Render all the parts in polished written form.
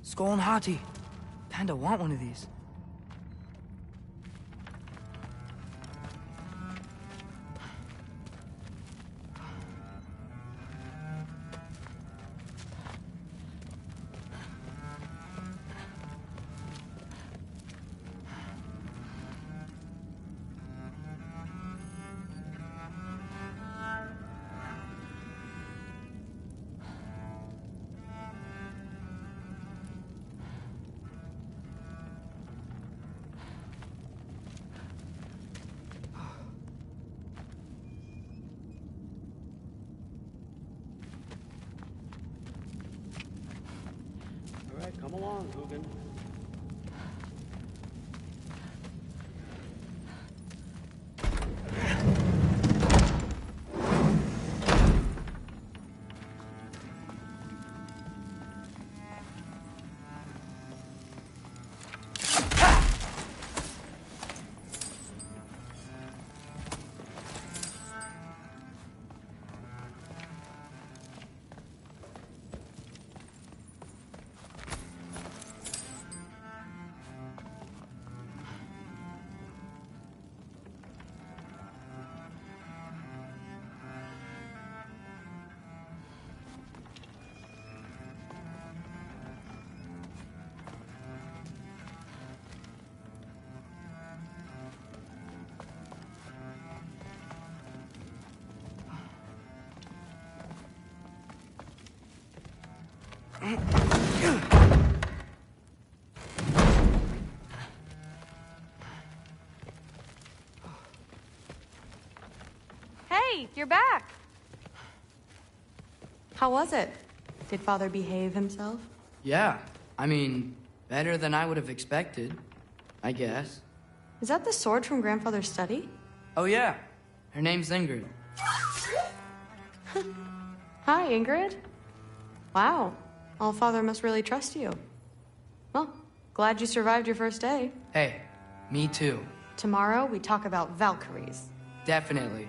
Skull and Hati. Kinda want one of these. Come along, Hugin. Hey, you're back. How was it? Did Father behave himself? Yeah, I mean, better than I would have expected, I guess. Is that the sword from Grandfather's study? Oh yeah, her name's Ingrid. Hi, Ingrid. Wow, Allfather must really trust you. Well, glad you survived your first day. Hey, me too. Tomorrow, we talk about Valkyries. Definitely.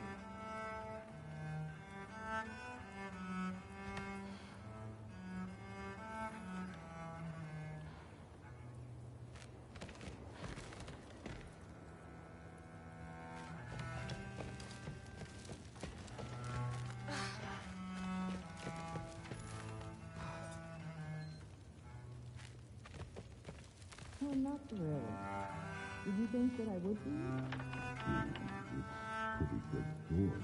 Oh, not really. Did you think that I would be? Pretty good sword.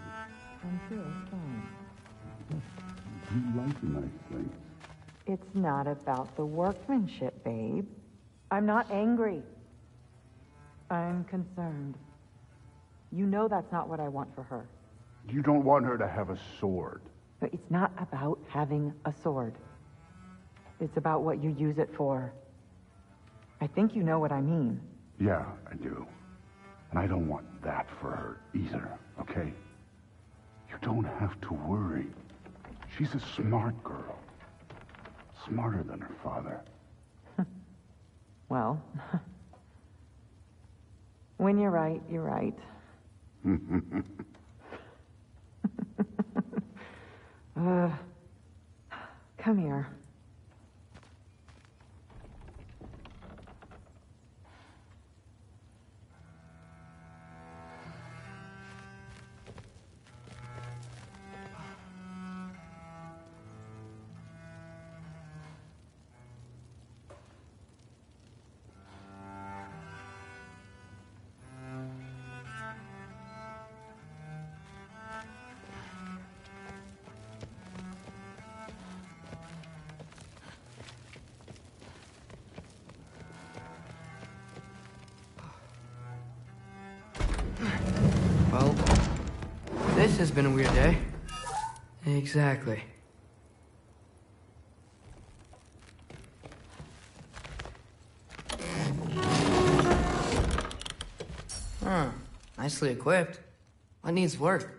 I'm sure it's fine. You like nice things. It's not about the workmanship, babe. I'm not angry. I'm concerned. You know that's not what I want for her. You don't want her to have a sword. But it's not about having a sword. It's about what you use it for. I think you know what I mean. Yeah, I do. And I don't want that for her either, okay? You don't have to worry. She's a smart girl. Smarter than her father. Well, when you're right, you're right. Come here. Well, this has been a weird day. Exactly. Huh. Nicely equipped. What needs work?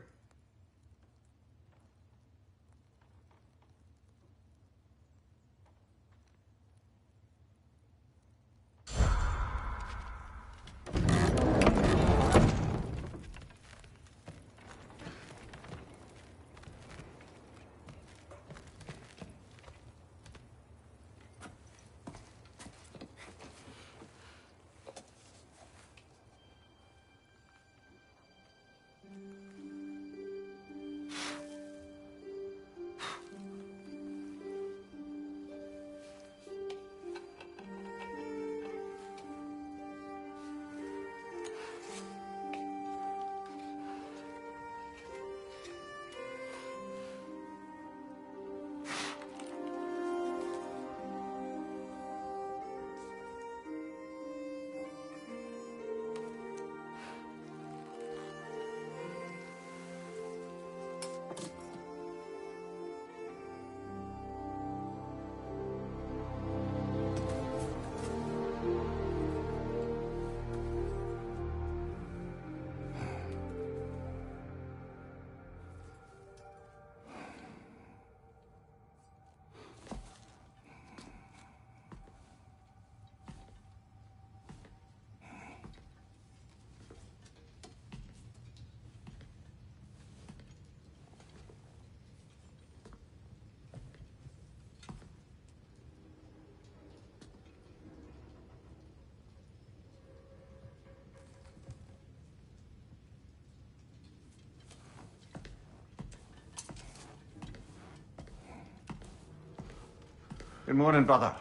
Good morning, brother.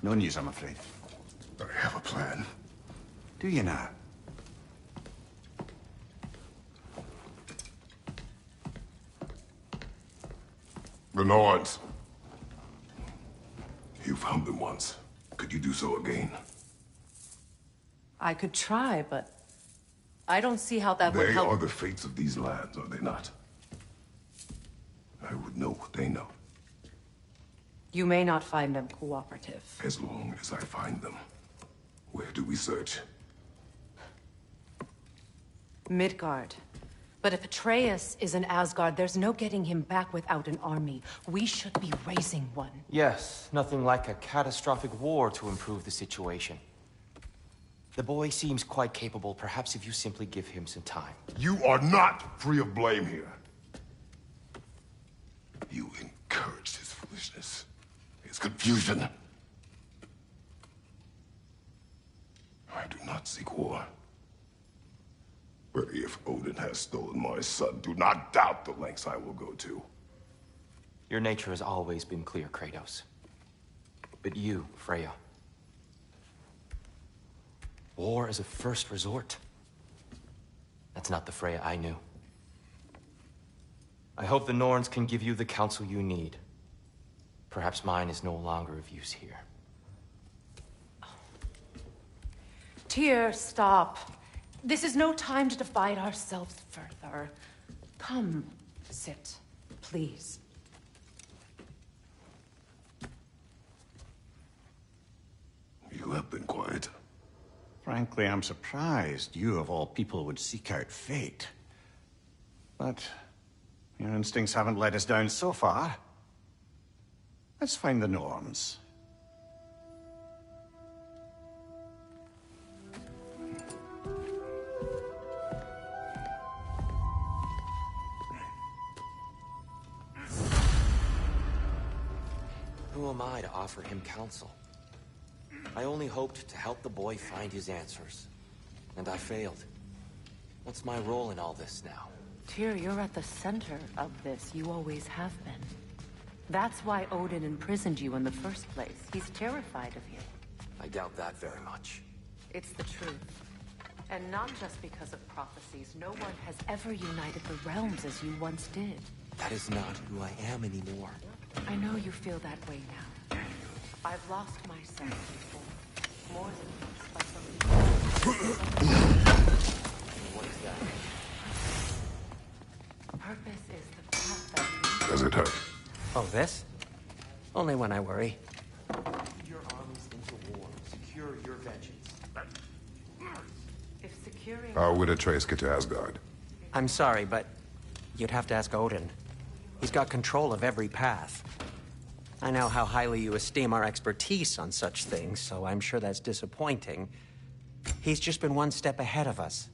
No news, I'm afraid. I have a plan. Do you now? The Norns. You found them once. Could you do so again? I could try, but I don't see how that would They help. are the fates of these lands, are they not? I would know what they know, You may not find them cooperative. as long as I find them. Where do we search? Midgard. But if Atreus is in Asgard, there's no getting him back without an army. We should be raising one. Yes, nothing like a catastrophic war to improve the situation. The boy seems quite capable. Perhaps if you simply give him some time. You are not free of blame here. You encouraged his foolishness, his confusion. I do not seek war. But if Odin has stolen my son, do not doubt the lengths I will go to. Your nature has always been clear, Kratos. But you, Freya. War is a first resort. That's not the Freya I knew. I hope the Norns can give you the counsel you need. Perhaps mine is no longer of use here. Tyr, stop. This is no time to divide ourselves further. Come, sit, please. You have been quiet. Frankly, I'm surprised you, of all people, would seek out fate. But your instincts haven't let us down so far. Let's find the Norns. Who am I to offer him counsel? I only hoped to help the boy find his answers. And I failed. What's my role in all this now? Tyr, you're at the center of this. You always have been. That's why Odin imprisoned you in the first place. He's terrified of you. I doubt that very much. It's the truth. And not just because of prophecies. No one has ever united the realms as you once did. That is not who I am anymore. I know you feel that way now. I've lost myself before. More than once by something. What is that? Purpose is the path that leads. Does it hurt? Oh, this? Only when I worry. Lead your armies into war. Secure your vengeance. If securing... How would Atreus get to Asgard? I'm sorry, but you'd have to ask Odin. He's got control of every path. I know how highly you esteem our expertise on such things, so I'm sure that's disappointing. He's just been one step ahead of us.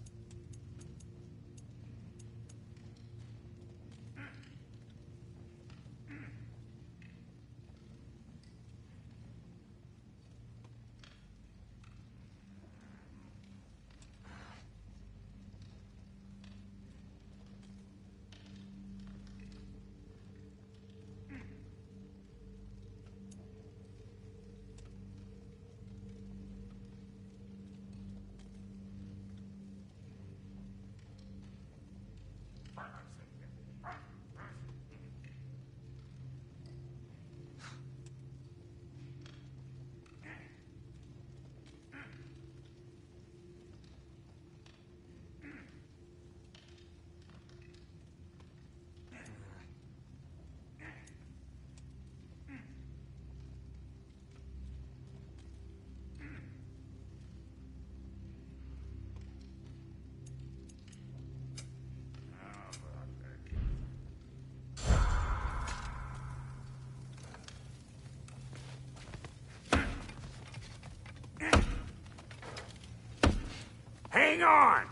Hang on!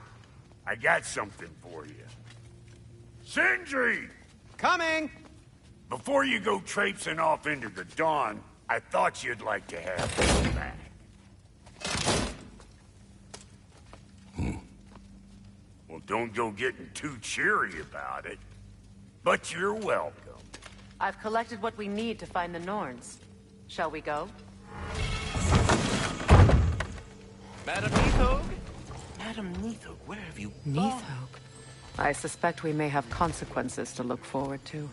I got something for you. Sindri! Coming! Before you go traipsing off into the dawn, I thought you'd like to have this back. Well, don't go getting too cheery about it. But you're welcome. I've collected what we need to find the Norns. Shall we go? Madam Neathog? Madam Neathog, where have you gone? Neathog. I suspect we may have consequences to look forward to.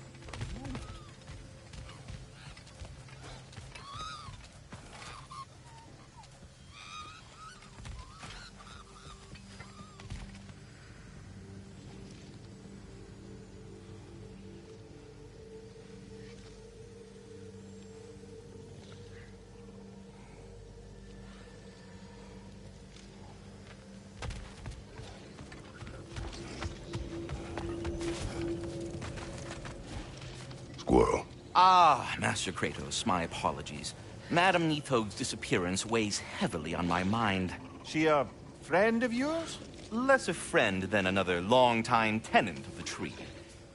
Squirrel. Ah, Master Kratos, my apologies. Madam Neathog's disappearance weighs heavily on my mind. She a friend of yours? Less a friend than another long-time tenant of the tree.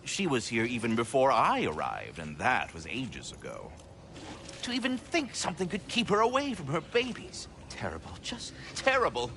She was here even before I arrived, and that was ages ago. To even think something could keep her away from her babies. Terrible, just terrible.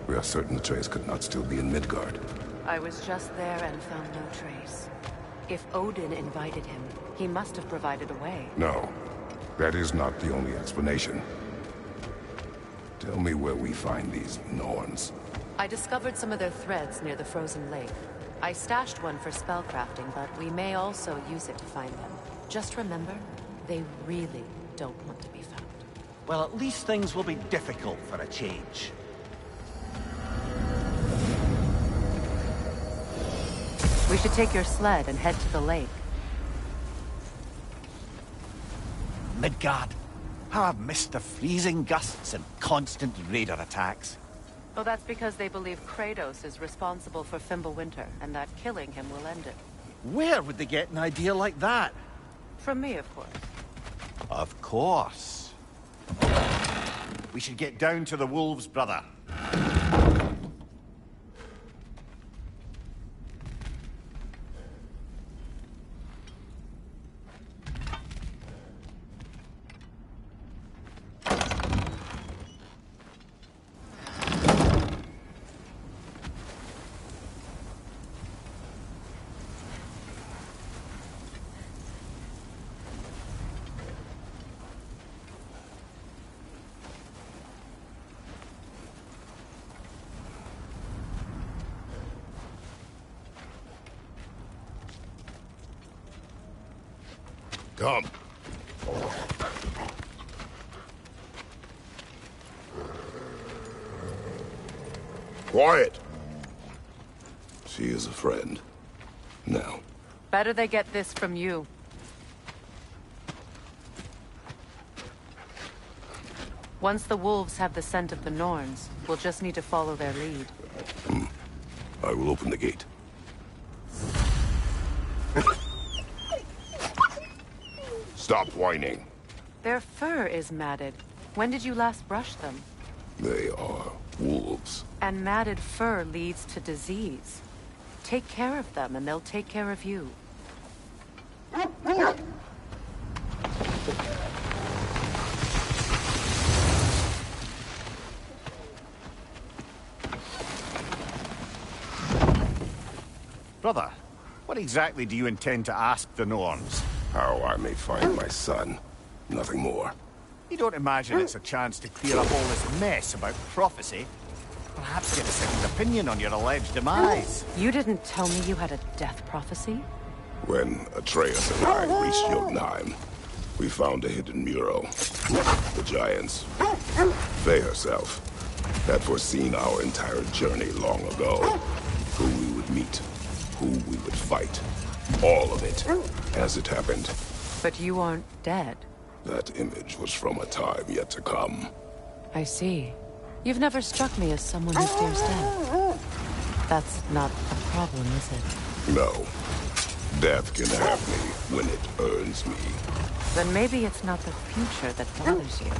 We are certain the trace could not still be in Midgard. I was just there and found no trace. If Odin invited him, he must have provided a way. No, that is not the only explanation. Tell me where we find these Norns. I discovered some of their threads near the frozen lake. I stashed one for spellcrafting, but we may also use it to find them. Just remember, they really don't want to be found. Well, at least things will be difficult for a change. We should take your sled and head to the lake. Midgard. How I've missed the freezing gusts and constant raider attacks. Well, that's because they believe Kratos is responsible for Fimbulwinter, and that killing him will end it. Where would they get an idea like that? From me, of course. Of course. We should get down to the wolves, brother. Come. Quiet. She is a friend. Now. Better they get this from you. Once the wolves have the scent of the Norns, we'll just need to follow their lead. I will open the gate. Stop whining. Their fur is matted. When did you last brush them? They are wolves. And matted fur leads to disease. Take care of them, and they'll take care of you. Brother, what exactly do you intend to ask the Norns? How I may find my son. Nothing more. You don't imagine it's a chance to clear up all this mess about prophecy? Perhaps get a second opinion on your alleged demise. You didn't tell me you had a death prophecy? When Atreus and I reached Jotunheim, we found a hidden mural. The Giants, Faye herself, had foreseen our entire journey long ago. Who we meet, who we would fight. All of it, as it happened. But you aren't dead. That image was from a time yet to come. I see. You've never struck me as someone who fears death. That's not a problem, is it? No. Death can have me when it earns me. Then maybe it's not the future that bothers you.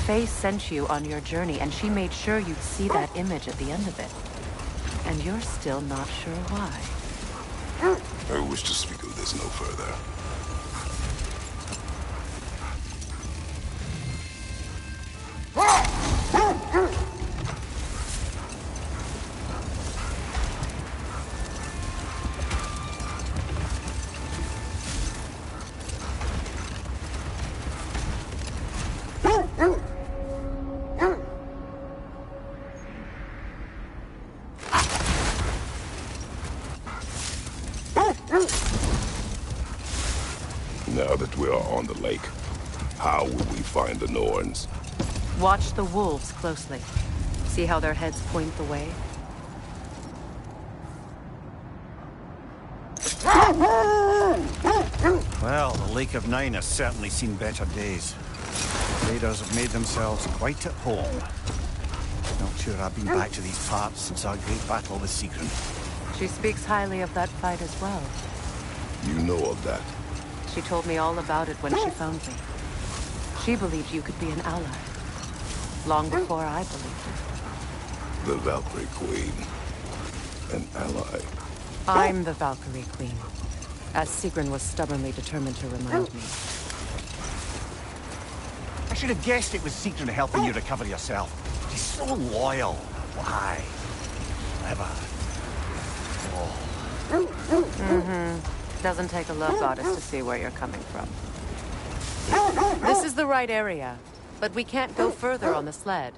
Faye sent you on your journey, and she made sure you'd see that image at the end of it. And you're still not sure why. I wish to speak of this no further. Now that we are on the lake, how will we find the Norns? Watch the wolves closely. See how their heads point the way? Well, the Lake of Nine has certainly seen better days. Raiders have made themselves quite at home. Not sure I've been back to these parts since our great battle with Sigrun. She speaks highly of that fight as well. You know of that? She told me all about it when she found me. She believed you could be an ally. Long before I believed it. The Valkyrie Queen. An ally. I'm the Valkyrie Queen, as Sigrun was stubbornly determined to remind me. I should have guessed it was Sigrun helping you recover yourself. She's so loyal. Why? Clever. Oh. Doesn't take a love goddess to see where you're coming from. This is the right area, but we can't go further on the sled.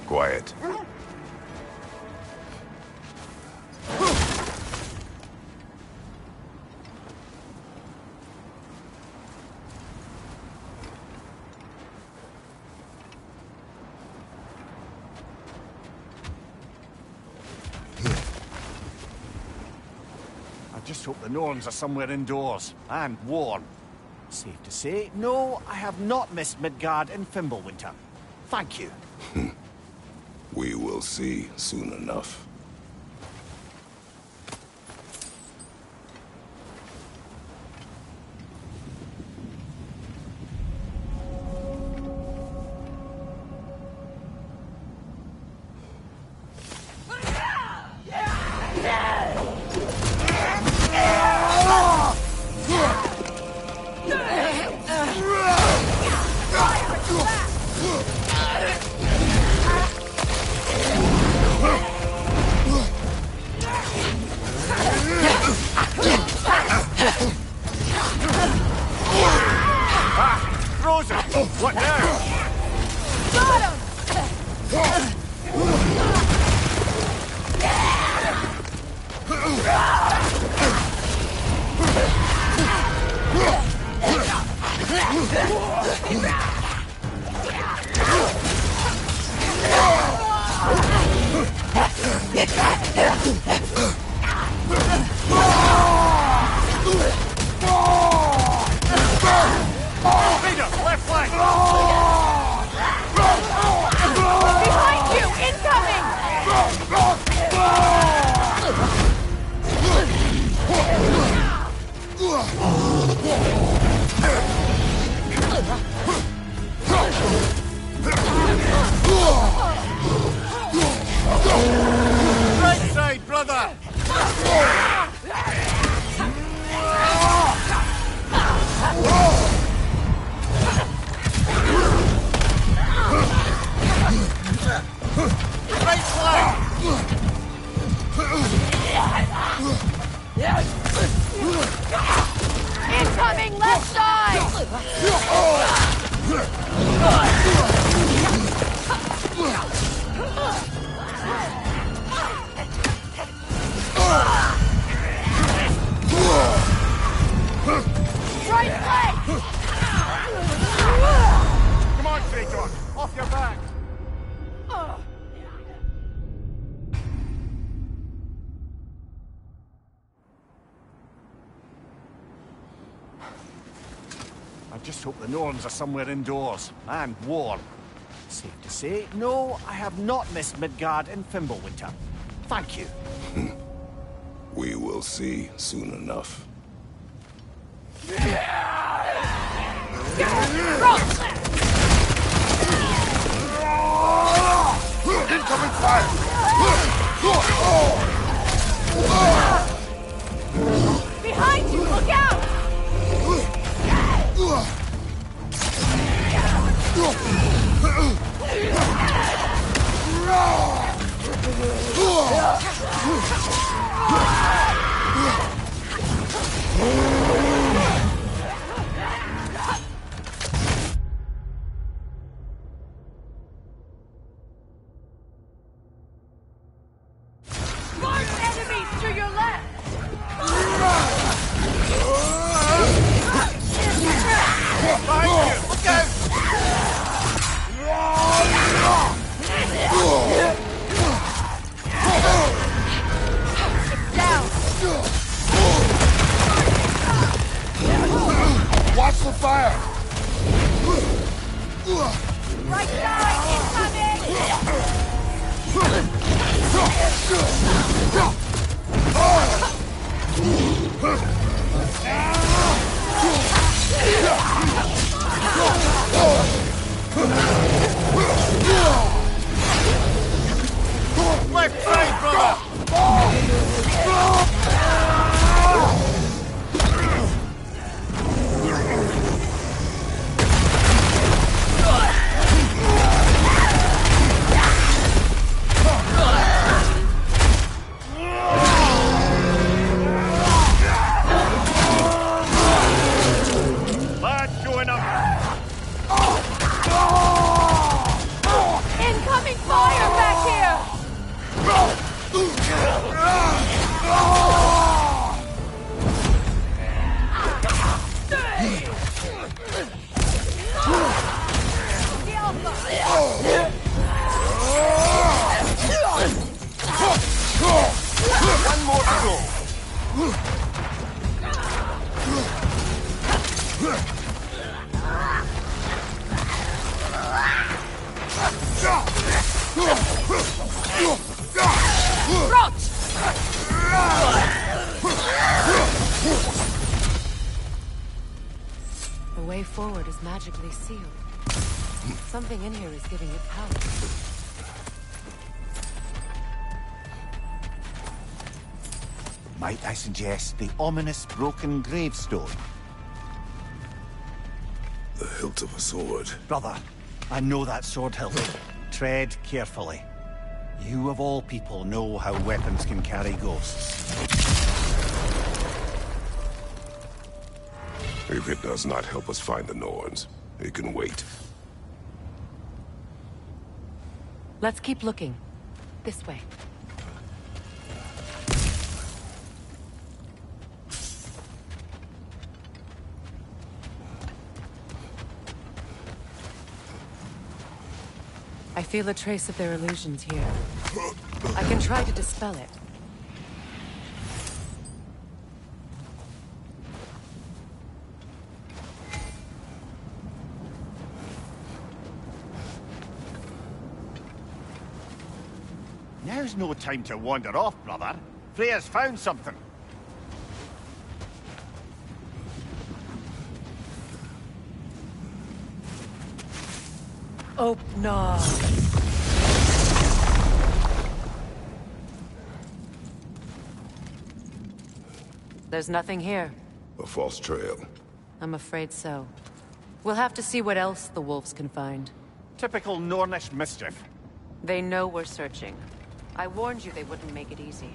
Quiet. I just hope the Norns are somewhere indoors and warm. Safe to say, no, I have not missed Midgard in Fimbulwinter. Thank you. We will see soon enough. Frozen! What now? Got him! Left flank! Behind you! Incoming! Right side, brother! Right flank! Incoming left side! Right flank! Come on, Traitor! Off your back! I just hope the Norns are somewhere indoors, and warm. Safe to say, no, I have not missed Midgard in Fimbulwinter. Thank you. We will see soon enough. Incoming fire! Behind you! Look out! Large enemies to your left! Behind you! Look out! Down! Watch the fire! Right side! Incoming! Left side, brother! Lads showing up! Incoming fire back here! One more to go. The way forward is magically sealed. Something in here is giving it power. Might I suggest the ominous broken gravestone? The hilt of a sword. Brother, I know that sword hilt. Tread carefully. You of all people know how weapons can carry ghosts. If it does not help us find the Norns, it can wait. Let's keep looking. This way. I feel a trace of their illusions here. I can try to dispel it. Now's no time to wander off, brother. Freya's found something. Open. There's nothing here. A false trail. I'm afraid so. We'll have to see what else the wolves can find. Typical Nornish mischief. They know we're searching. I warned you they wouldn't make it easy.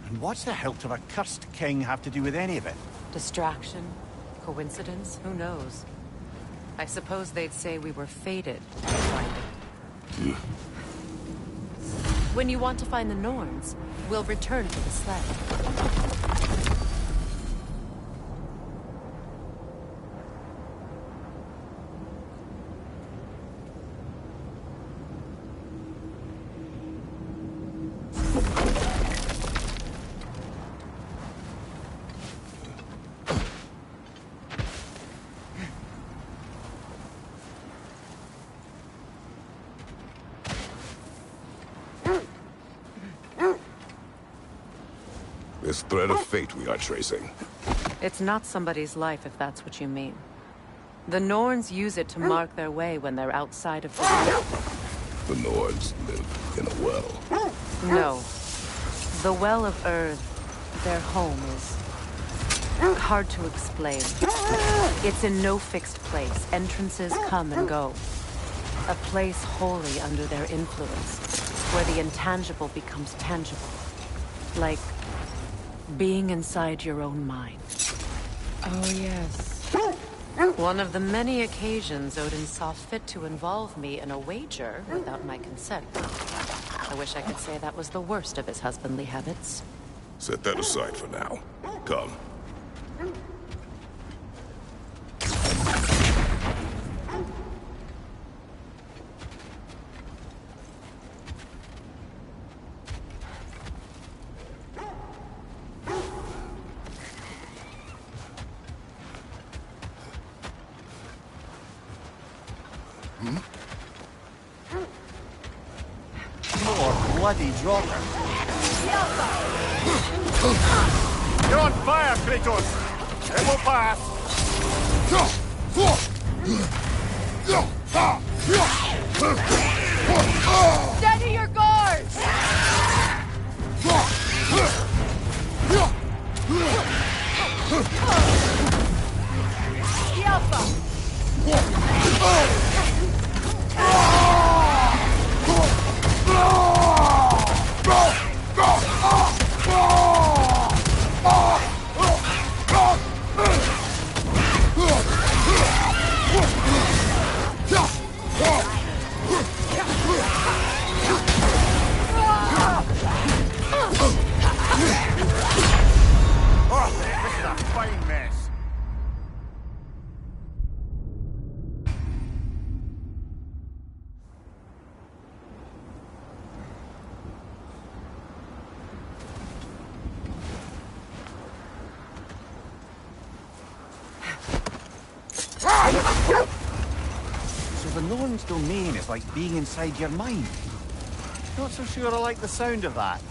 And what's the hilt of a cursed king have to do with any of it? Distraction? Coincidence? Who knows? I suppose they'd say we were fated to find it. When you want to find the Norns, we'll return to the sled. This thread of fate we are tracing. It's not somebody's life, if that's what you mean. The Norns use it to mark their way when they're outside of the well. The Norns live in a well. No. The Well of Earth, their home, is hard to explain. It's in no fixed place. Entrances come and go. A place wholly under their influence, where the intangible becomes tangible. Like being inside your own mind. Oh, yes. One of the many occasions Odin saw fit to involve me in a wager without my consent. I wish I could say that was the worst of his husbandly habits. Set that aside for now. Come. More bloody dropper. You're on fire, Kratos! It will pass! Steady your guards! Fine mess. So the Norns' domain is like being inside your mind. Not so sure I like the sound of that.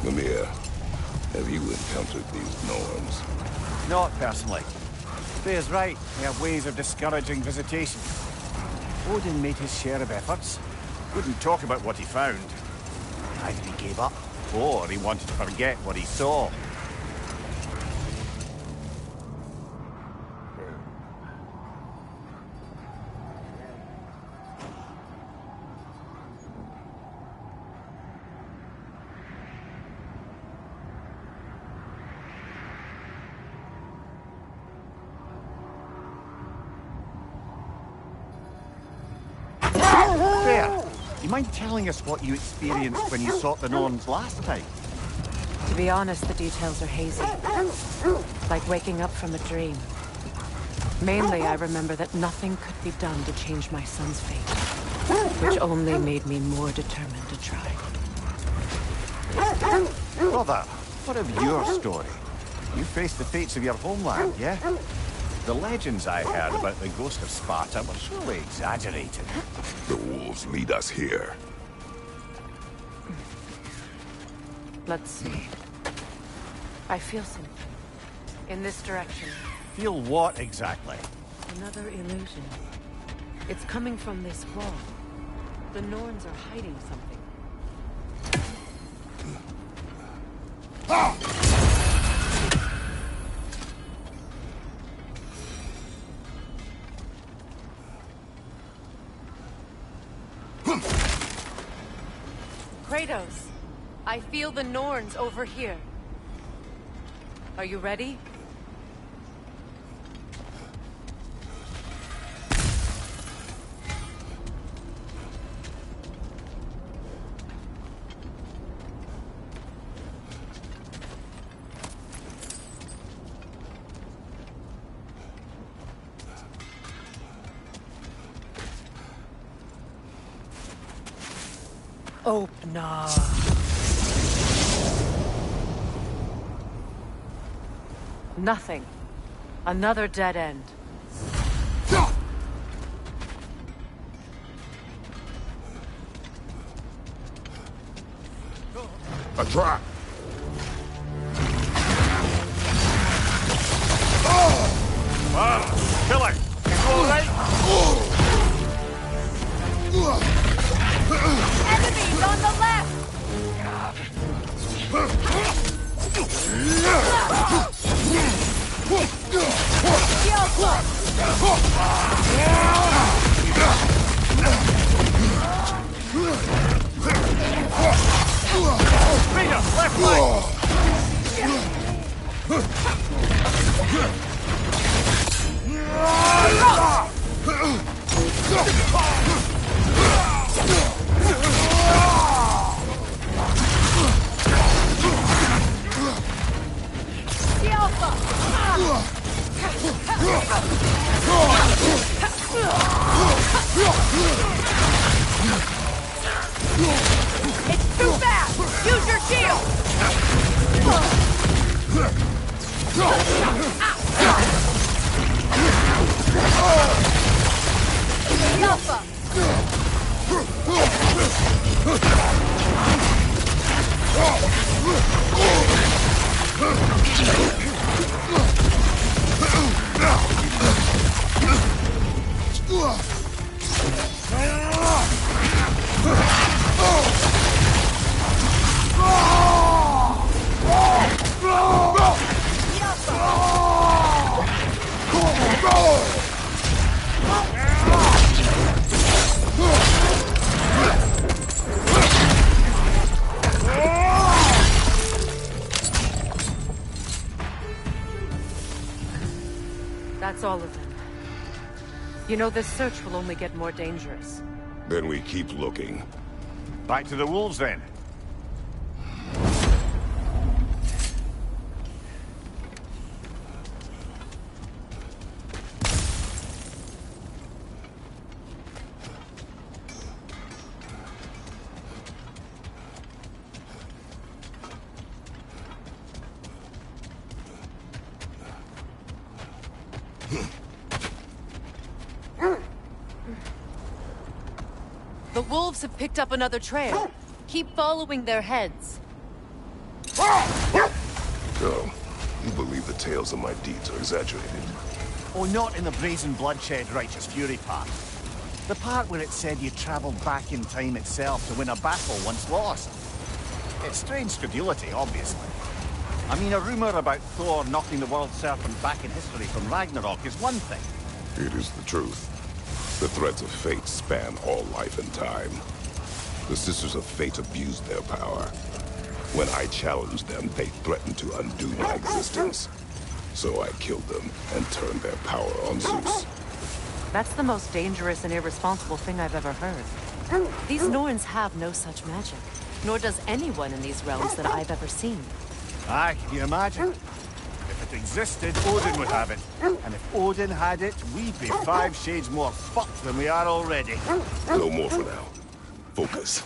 Mimir, have you encountered these Norns? Not personally. Freya's right. They have ways of discouraging visitation. Odin made his share of efforts. Wouldn't talk about what he found. Either he gave up, or he wanted to forget what he saw. You mind telling us what you experienced when you sought the Norns last time? To be honest, the details are hazy. Like waking up from a dream. Mainly, I remember that nothing could be done to change my son's fate. Which only made me more determined to try. Brother, what of your story? You faced the fates of your homeland, yeah? The legends I heard about the ghost of Sparta were surely exaggerated. The wolves lead us here. Let's see. I feel something. In this direction. Feel what exactly? Another illusion. It's coming from this wall. The Norns are hiding something. Kratos, I feel the Norns over here. Are you ready? Open up. Nothing. Another dead end. Killer! You all right? Enemies on the left! Rita, left leg! The Alpha! It's too fast! Use your shield! The Alpha! That's all of them. You know, this search will only get more dangerous. Then we keep looking. Back to the wolves, then. The wolves have picked up another trail. Keep following their heads. So, you believe the tales of my deeds are exaggerated? Oh, not in the brazen bloodshed righteous fury part. The part where it said you travelled back in time itself to win a battle once lost. It's strange credulity, obviously. I mean, a rumour about Thor knocking the world serpent back in history from Ragnarok is one thing. It is the truth. The threads of fate span all life and time. The Sisters of Fate abused their power. When I challenged them, they threatened to undo my existence. So I killed them and turned their power on Zeus. That's the most dangerous and irresponsible thing I've ever heard. These Norns have no such magic, nor does anyone in these realms that I've ever seen. Aye, can you imagine? If it existed, Odin would have it. And if Odin had it, we'd be 5 shades more fucked than we are already. No more for now. Focus.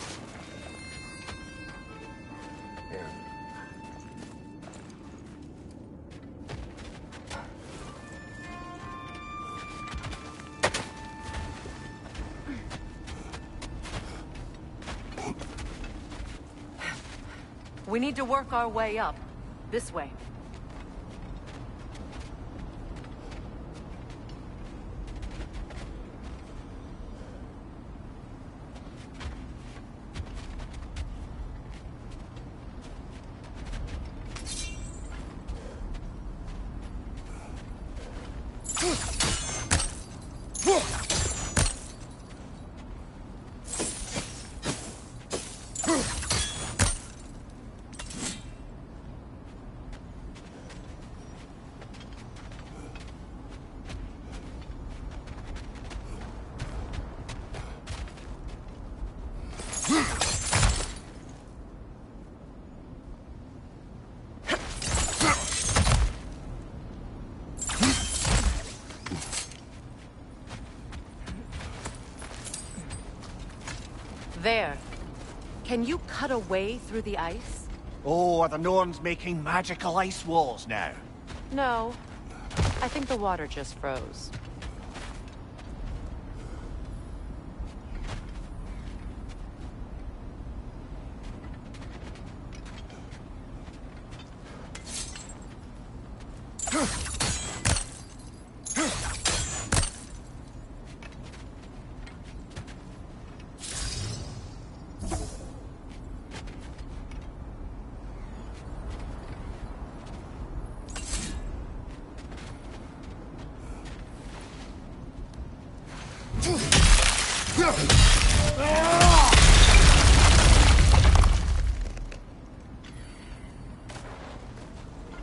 We need to work our way up. This way. There. Can you cut a way through the ice? Oh, are the Norns making magical ice walls now? No. I think the water just froze.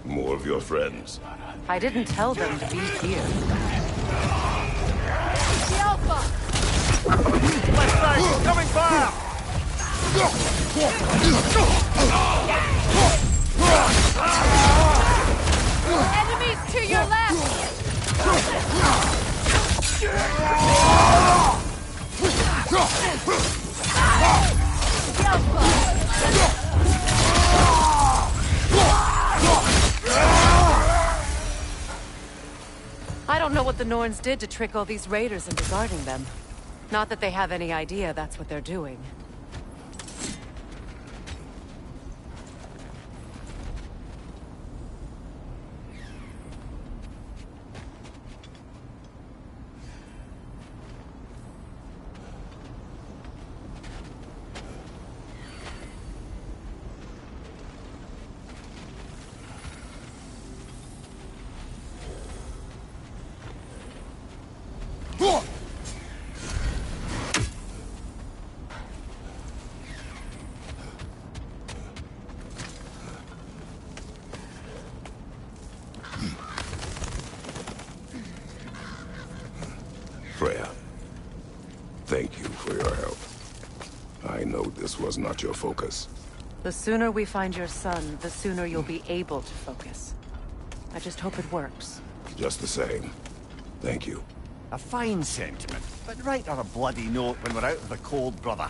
More of your friends. I didn't tell them to be here. The Alpha! Left side, coming fire! Enemies to your left! The Alpha! I don't know what the Norns did to trick all these raiders into guarding them. Not that they have any idea that's what they're doing. Freya, thank you for your help. I know this was not your focus. The sooner we find your son, the sooner you'll be able to focus. I just hope it works. Just the same, thank you. A fine sentiment, but write her a bloody note when we're out of the cold, brother.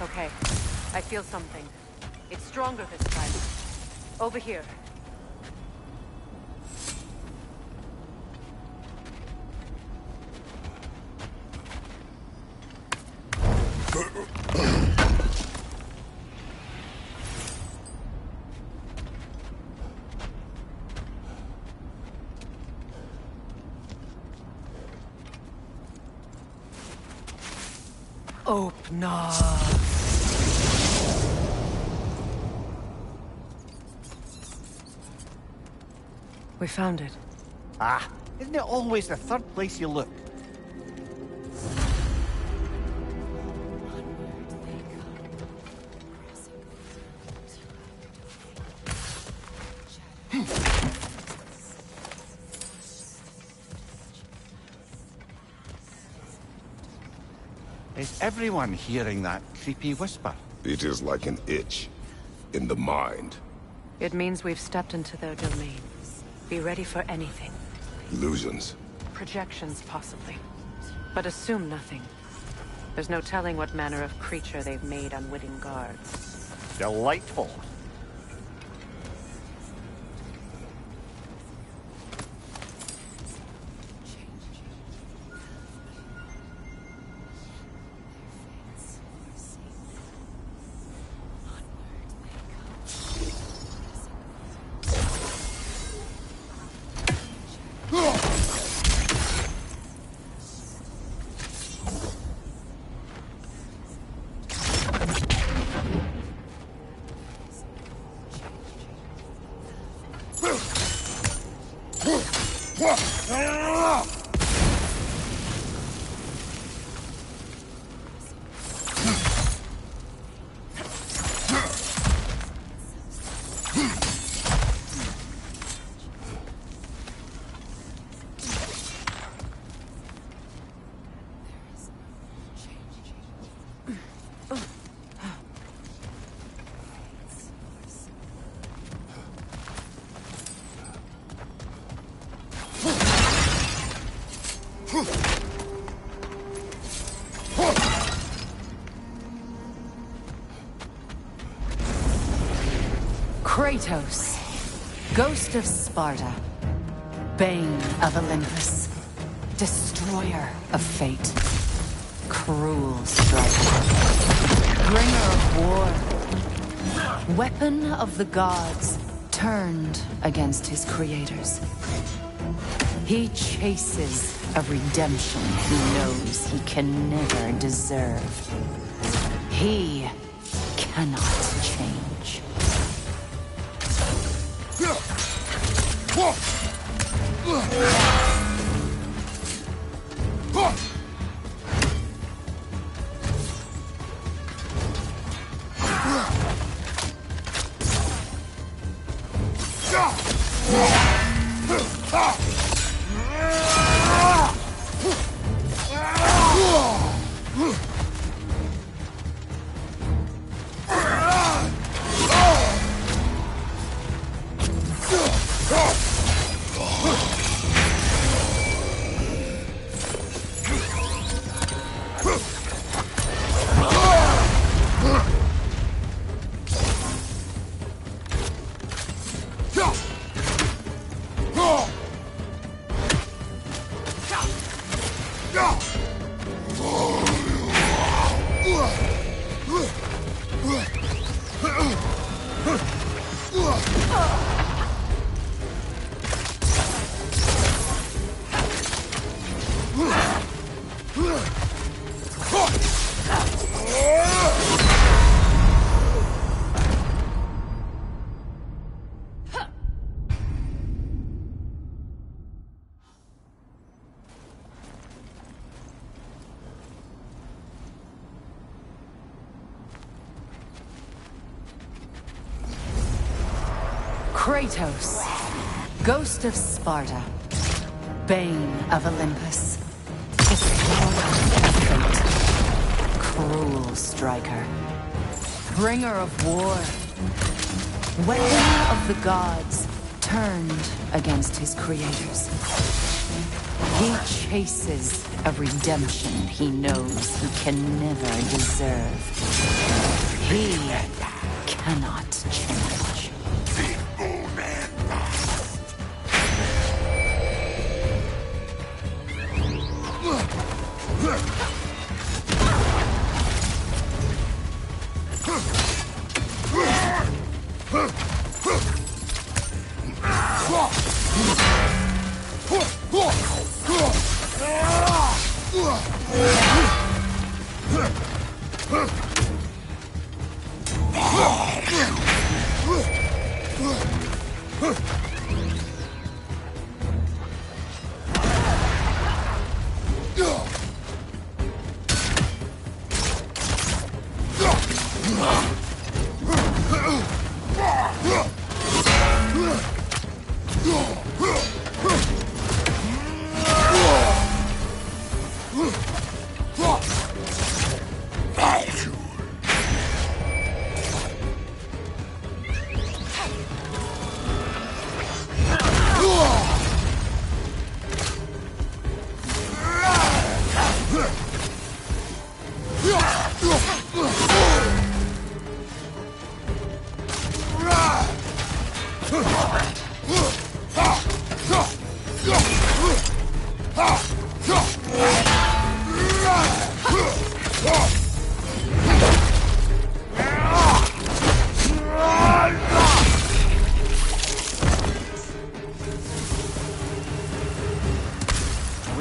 Okay, I feel something. It's stronger this time. Over here. Open up. We found it. Ah, isn't it always the third place you look? Is everyone hearing that creepy whisper? It is like an itch in the mind. It means we've stepped into their domain. Be ready for anything. Illusions. Projections, possibly. But assume nothing. There's no telling what manner of creature they've made unwitting guards. Delightful. Kratos, Ghost of Sparta, Bane of Olympus, Destroyer of Fate, Cruel Striker, Bringer of War, Weapon of the Gods, turned against his creators. He chases a redemption he knows he can never deserve. He cannot change. Kratos, Ghost of Sparta, Bane of Olympus, Destroyer of Fate, Cruel Striker, Bringer of War, Weapon of the Gods, turned against his creators. He chases a redemption he knows he can never deserve. He cannot change.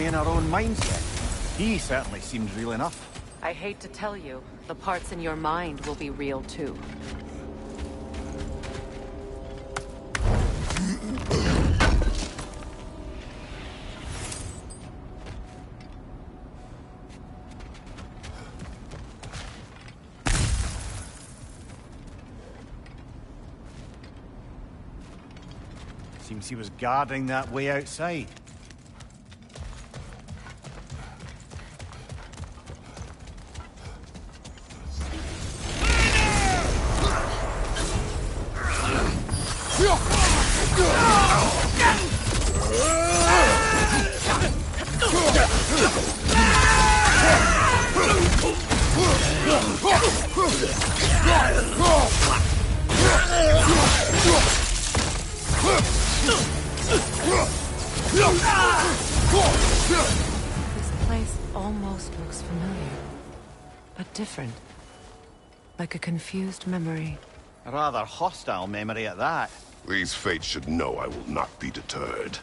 in our own minds yet. He certainly seems real enough. I hate to tell you, the parts in your mind will be real too. Seems he was guarding that way outside. This place almost looks familiar, but different. Like a confused memory. A rather hostile memory at that. These fates should know I will not be deterred.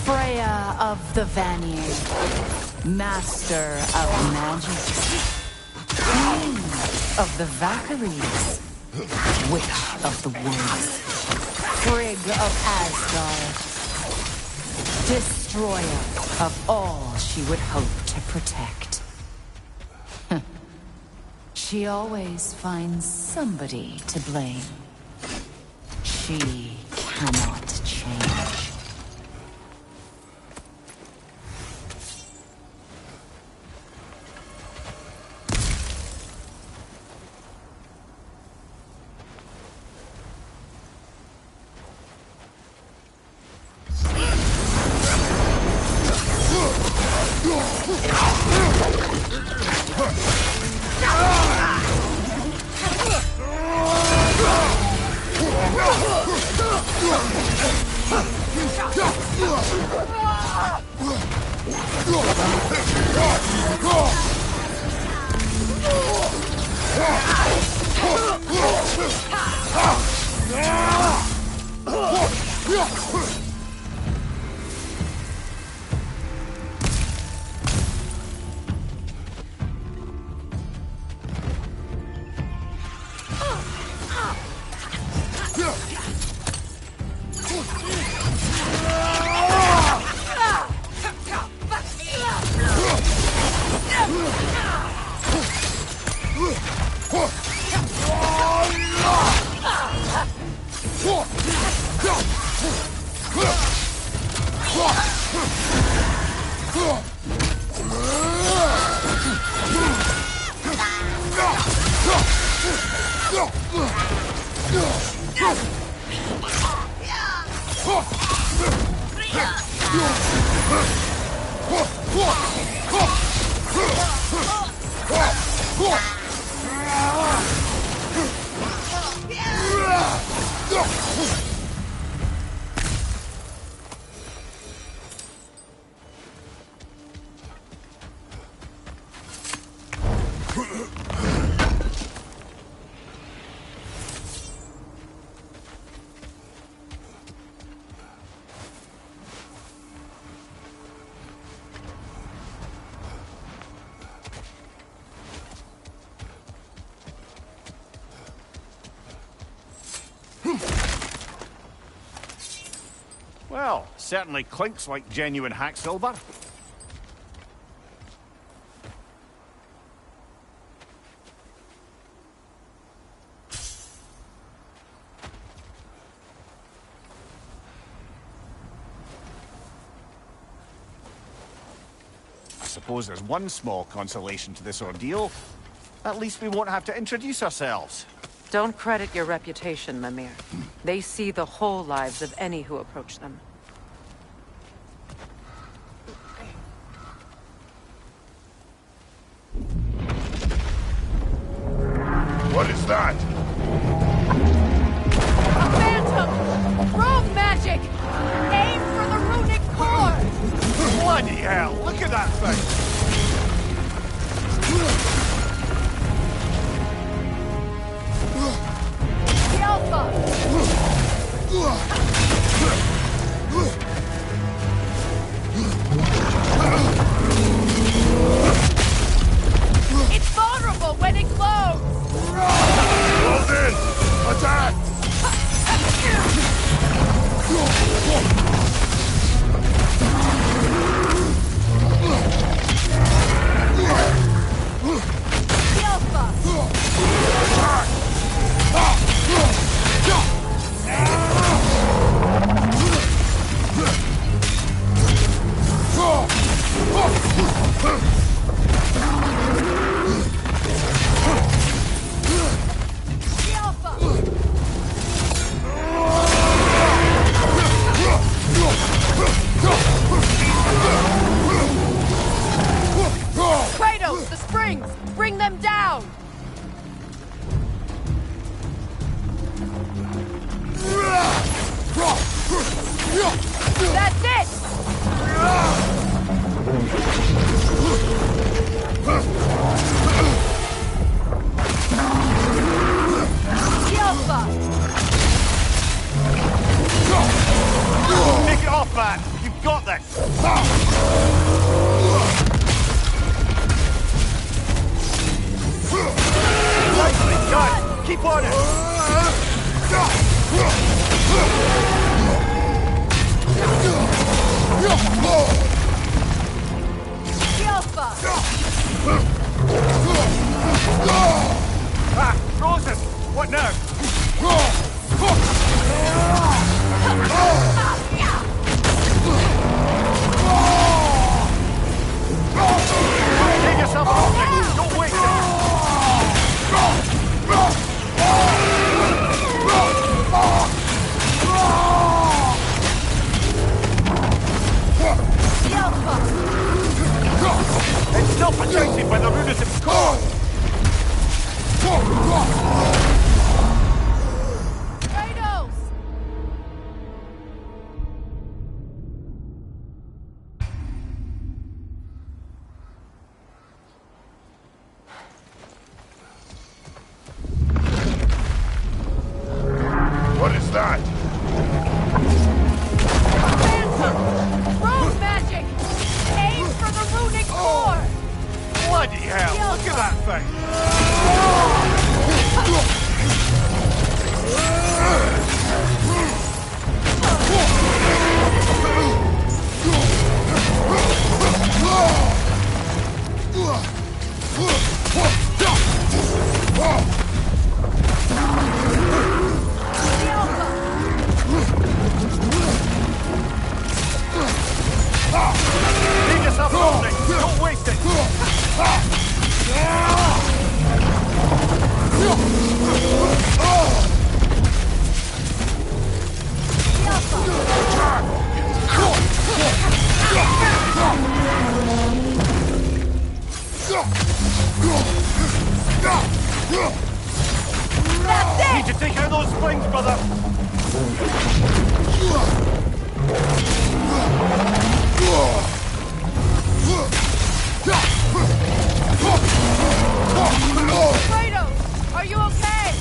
Freya of the Vanir, master of magic, queen of the Valkyries, witch of the woods, Frigg of Asgard, destroyer of all she would hope to protect. She always finds somebody to blame. She cannot change. Well, certainly clinks like genuine hack silver. suppose there's one small consolation to this ordeal. At least we won't have to introduce ourselves. Don't credit your reputation, Mimir. They see the whole lives of any who approach them. What is that? A phantom! Rogue magic! Aim for the runic core! Bloody hell, look at that thing! The Alpha! It's vulnerable when it glows! Close in! Attack! The Alpha! The Alpha! Kratos, the springs! Bring them down! That's it! The Alpha! Take it off, man! You've got this! Nicely done! Keep on it! The Alpha! Ah, frozen! What now? Take yourself off! Don't waste The Alpha! It's still protected by the runes core! Kratos! What is that? Phantom! Rogue magic! Aim for the runic core! Bloody hell, look at that thing! The Alpha! Leave yourself opening! Don't waste it! The Alpha! That's it! Need to take out those springs, brother! Kratos! Are you okay?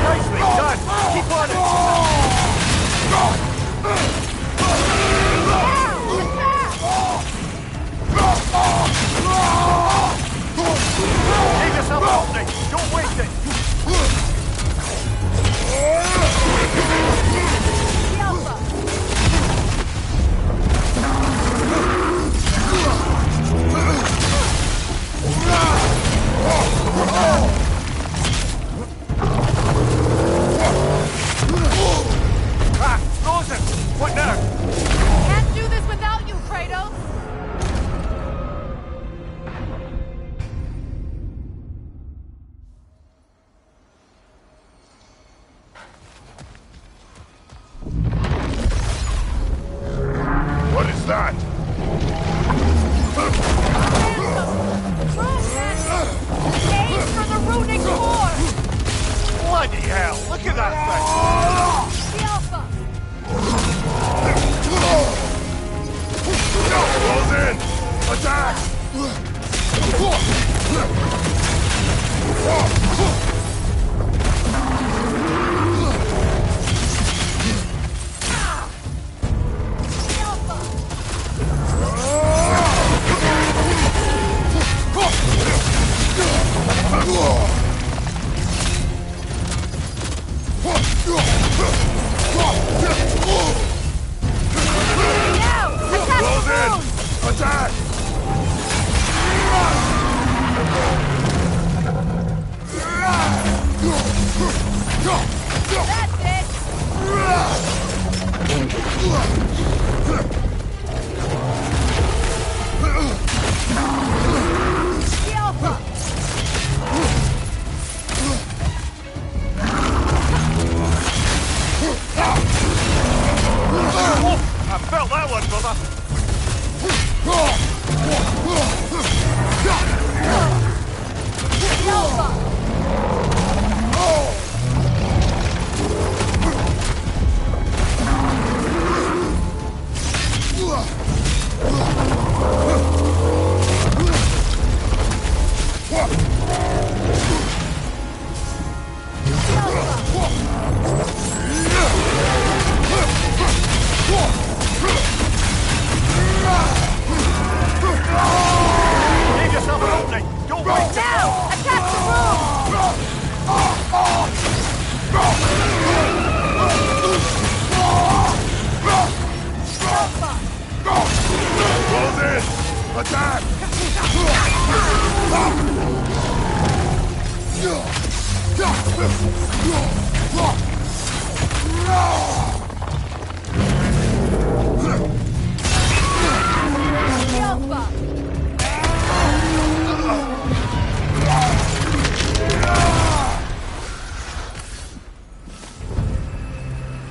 Nicely done! Keep on it! Leave yourself opening! Don't waste it! The Alpha!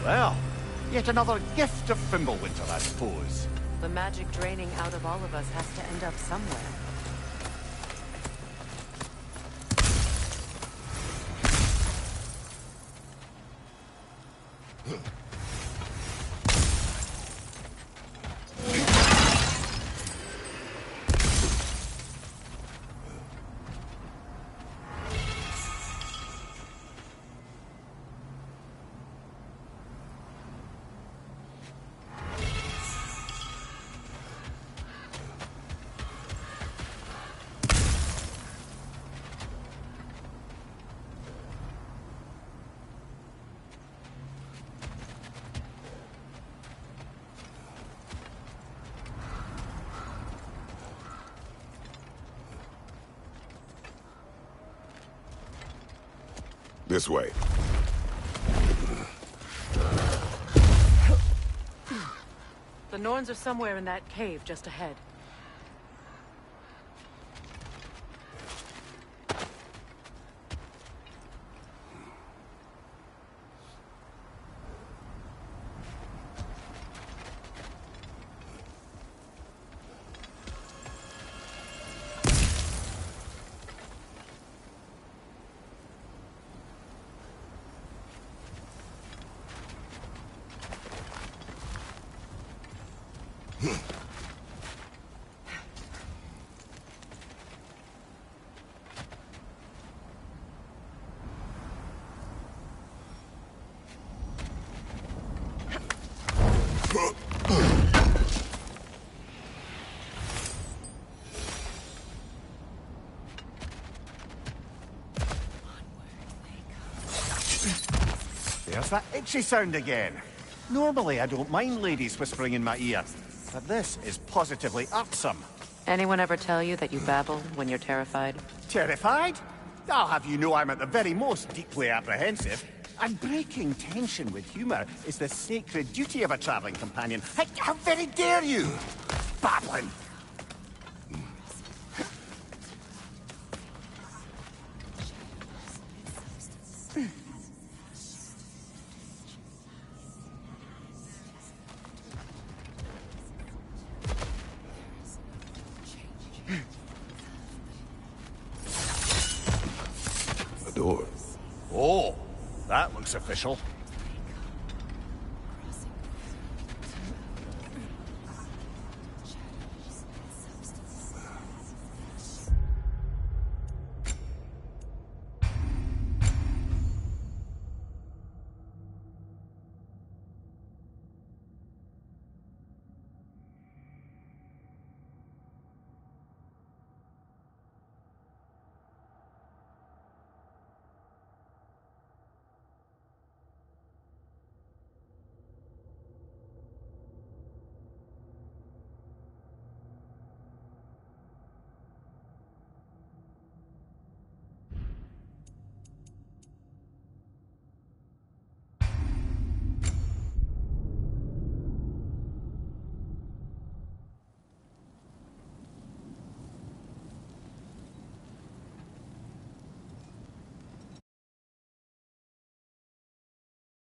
Well, yet another gift of Fimbulwinter, I suppose. The magic draining out of all of us has to end up somewhere. This way. The Norns are somewhere in that cave just ahead. There's that itchy sound again. Normally I don't mind ladies whispering in my ear, but this is positively irksome. Anyone ever tell you that you babble when you're terrified? Terrified? I'll have you know I'm at the very most deeply apprehensive. And breaking tension with humour is the sacred duty of a travelling companion. How very dare you! Babbling! A door. Oh, that looks official.